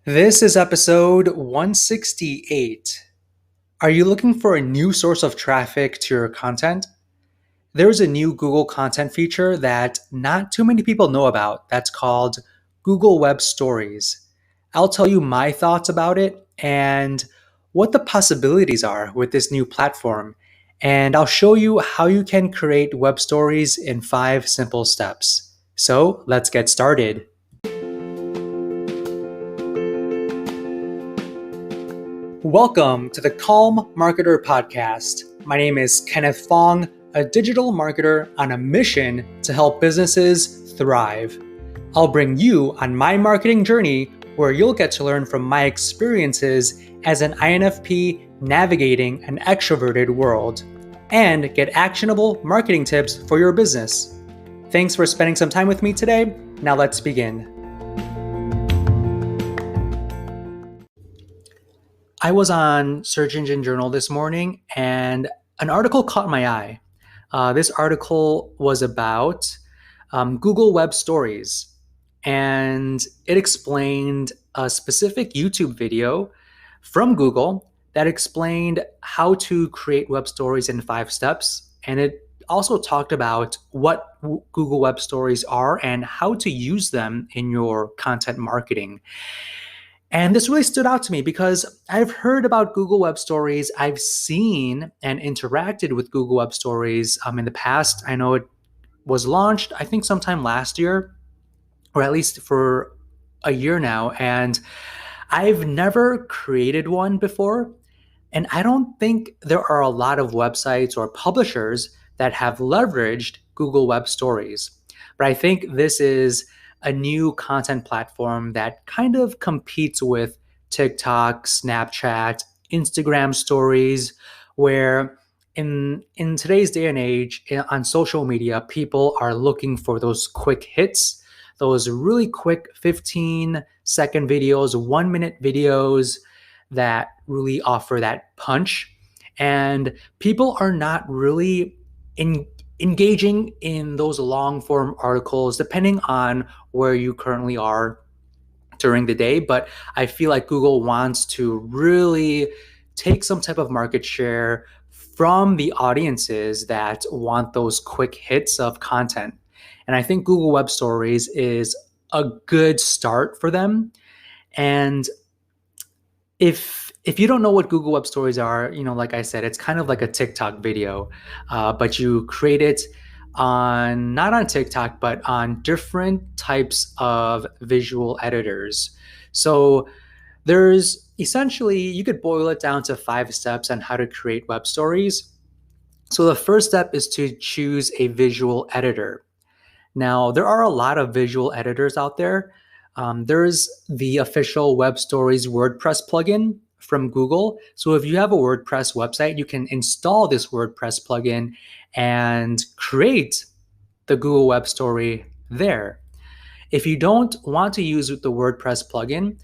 This is episode 168. Are you looking for a new source of traffic to your content? There's a new Google content feature that not too many people know about that's called Google Web Stories. I'll tell you my thoughts about it and what the possibilities are with this new platform. And I'll show you how you can create web stories in 5 simple steps. So let's get started. Welcome to the Calm Marketer Podcast. My name is Kenneth Fong, a digital marketer on a mission to help businesses thrive. I'll bring you on my marketing journey where you'll get to learn from my experiences as an INFP navigating an extroverted world and get actionable marketing tips for your business. Thanks for spending some time with me today. Now let's begin. I was on Search Engine Journal this morning and an article caught my eye. This article was about Google Web Stories, and it explained a specific YouTube video from Google that explained how to create web stories in 5 steps. And it also talked about what Google Web Stories are and how to use them in your content marketing. And this really stood out to me because I've heard about Google Web Stories. I've seen and interacted with Google Web Stories in the past. I know it was launched, I think, sometime last year, or at least for a year now. And I've never created one before. And I don't think there are a lot of websites or publishers that have leveraged Google Web Stories. But I think this is a new content platform that kind of competes with TikTok, Snapchat, Instagram stories, where in today's day and age on social media, people are looking for those quick hits, those really quick 15-second videos, 1-minute videos that really offer that punch. And people are not really engaging in those long form articles, depending on where you currently are during the day. But I feel like Google wants to really take some type of market share from the audiences that want those quick hits of content. And I think Google Web Stories is a good start for them. And if you don't know what Google Web Stories are, like I said, it's kind of like a TikTok video, but you create it not on TikTok, but on different types of visual editors. So there's essentially, you could boil it down to 5 steps on how to create web stories. So the first step is to choose a visual editor. Now, there are a lot of visual editors out there. There's the official Web Stories WordPress plugin from Google. So if you have a WordPress website, you can install this WordPress plugin and create the Google Web Story there. If you don't want to use the WordPress plugin,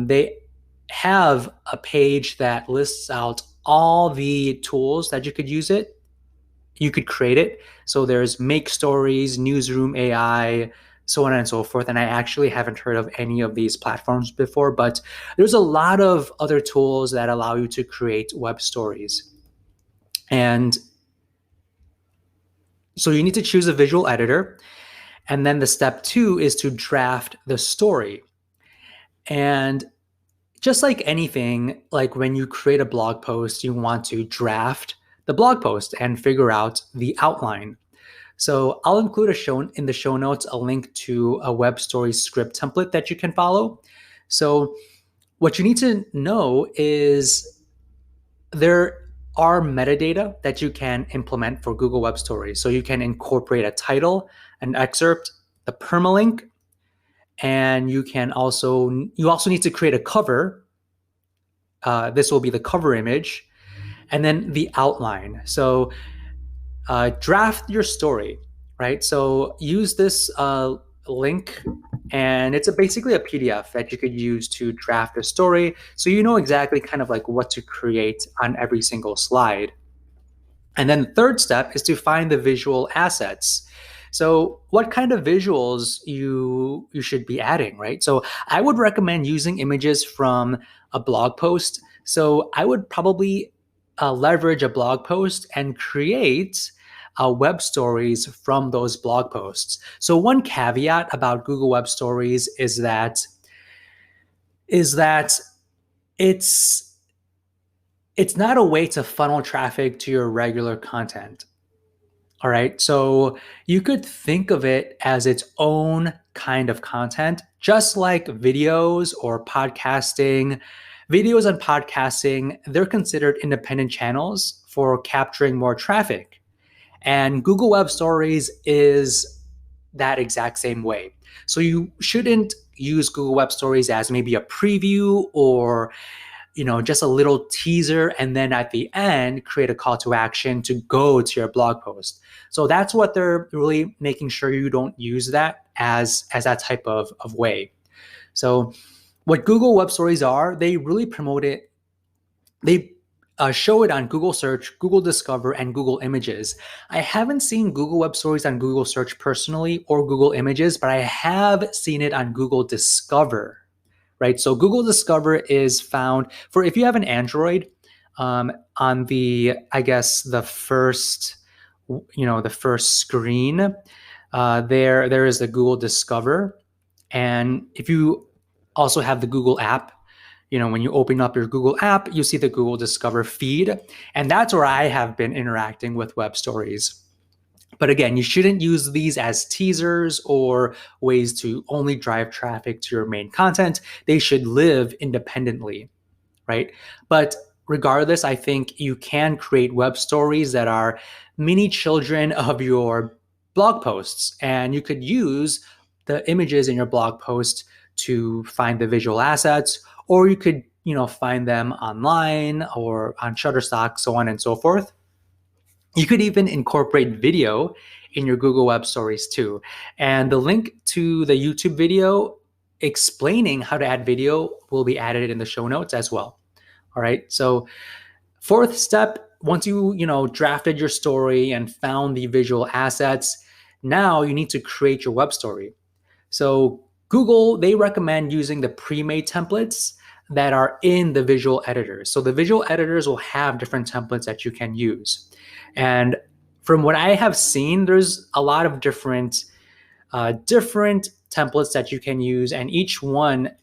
they have a page that lists out all the tools that you could use it. You could create it. So there's Make Stories, Newsroom AI, so on and so forth. And I actually haven't heard of any of these platforms before, but there's a lot of other tools that allow you to create web stories. And so you need to choose a visual editor. And then the step 2 is to draft the story. And just like anything, like when you create a blog post, you want to draft the blog post and figure out the outline. So I'll include in the show notes a link to a web story script template that you can follow. So what you need to know is there are metadata that you can implement for Google Web Stories. So you can incorporate a title, an excerpt, the permalink, and you also need to create a cover. This will be the cover image, and then the outline. So draft your story, right? So use this link, and it's basically a PDF that you could use to draft a story. So you know exactly kind of like what to create on every single slide. And then the third step is to find the visual assets. So what kind of visuals you should be adding, right? So I would recommend using images from a blog post. So I would probably leverage a blog post and create web stories from those blog posts. So one caveat about Google Web Stories is that it's it's not a way to funnel traffic to your regular content. All right. So you could think of it as its own kind of content, just like videos or podcasting. Videos and podcasting, they're considered independent channels for capturing more traffic. And Google Web Stories is that exact same way. So you shouldn't use Google Web Stories as maybe a preview or just a little teaser, and then at the end create a call to action to go to your blog post. So that's what they're really making sure you don't use that as that type of way. So what Google Web Stories are, they really promote it. They show it on Google Search, Google Discover, and Google Images. I haven't seen Google Web Stories on Google Search personally or Google Images, but I have seen it on Google Discover, right? So Google Discover is found for if you have an Android, on I guess the first screen, there is the Google Discover, and if you also have the Google app, when you open up your Google app, you see the Google Discover feed, and that's where I have been interacting with web stories. But again, you shouldn't use these as teasers or ways to only drive traffic to your main content. They should live independently, right? But regardless, I think you can create web stories that are mini children of your blog posts. And you could use the images in your blog post to find the visual assets, or you could, find them online or on Shutterstock, so on and so forth. You could even incorporate video in your Google Web Stories too. And the link to the YouTube video explaining how to add video will be added in the show notes as well. All right. So fourth step, once you drafted your story and found the visual assets, now you need to create your web story. So Google, they recommend using the pre-made templates that are in the visual editors. So the visual editors will have different templates that you can use. And from what I have seen, there's a lot of different templates that you can use, and each template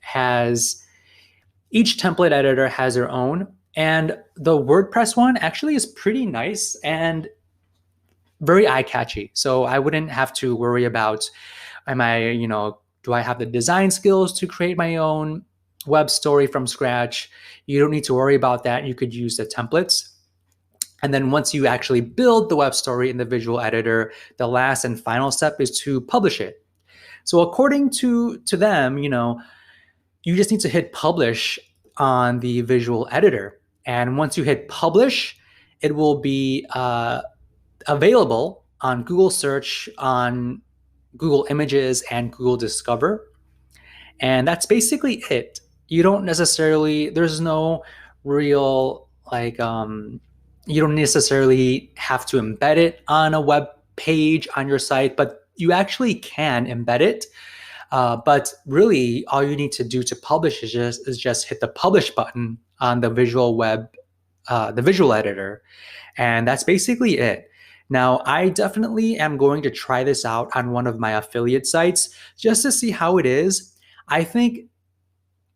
editor has their own. And the WordPress one actually is pretty nice and very eye-catchy. So I wouldn't have to worry about, do I have the design skills to create my own web story from scratch? You don't need to worry about that. You could use the templates. And then once you actually build the web story in the visual editor, the last and final step is to publish it. So according to them, you just need to hit publish on the visual editor. And once you hit publish, it will be available on Google Search, on Google Images, and Google Discover. And that's basically it. There's no real you don't necessarily have to embed it on a web page on your site, but you actually can embed it. But really, all you need to do to publish is just hit the publish button on the visual editor, and that's basically it. Now, I definitely am going to try this out on one of my affiliate sites just to see how it is. I think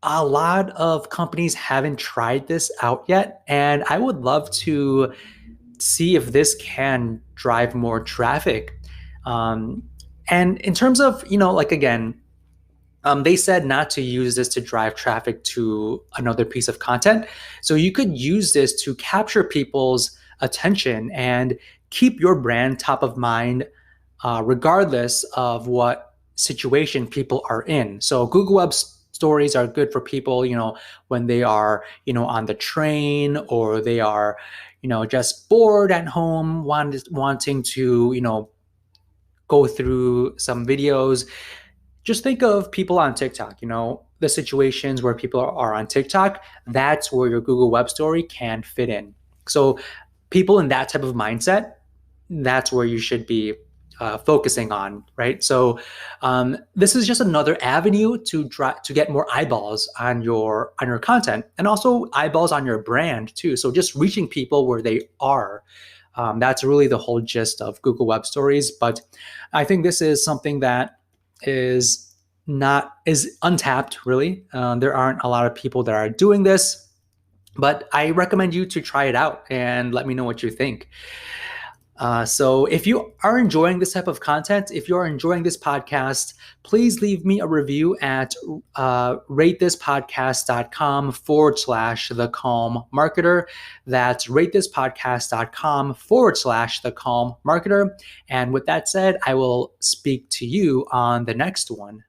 a lot of companies haven't tried this out yet, and I would love to see if this can drive more traffic. And in terms of, again, they said not to use this to drive traffic to another piece of content. So you could use this to capture people's attention and keep your brand top of mind, regardless of what situation people are in. So Google Web Stories are good for people, when they are, on the train, or they are, just bored at home, wanting to, go through some videos. Just think of people on TikTok, the situations where people are on TikTok. That's where your Google Web Story can fit in. So people in that type of mindset, that's where you should be focusing on, right? So this is just another avenue to get more eyeballs on your content, and also eyeballs on your brand too. So just reaching people where they are. That's really the whole gist of Google Web Stories. But I think this is something that is untapped. Really, there aren't a lot of people that are doing this, but I recommend you to try it out and let me know what you think. So if you are enjoying this type of content, if you're enjoying this podcast, please leave me a review at ratethispodcast.com/the calm marketer. That's ratethispodcast.com/the calm marketer. And with that said, I will speak to you on the next one.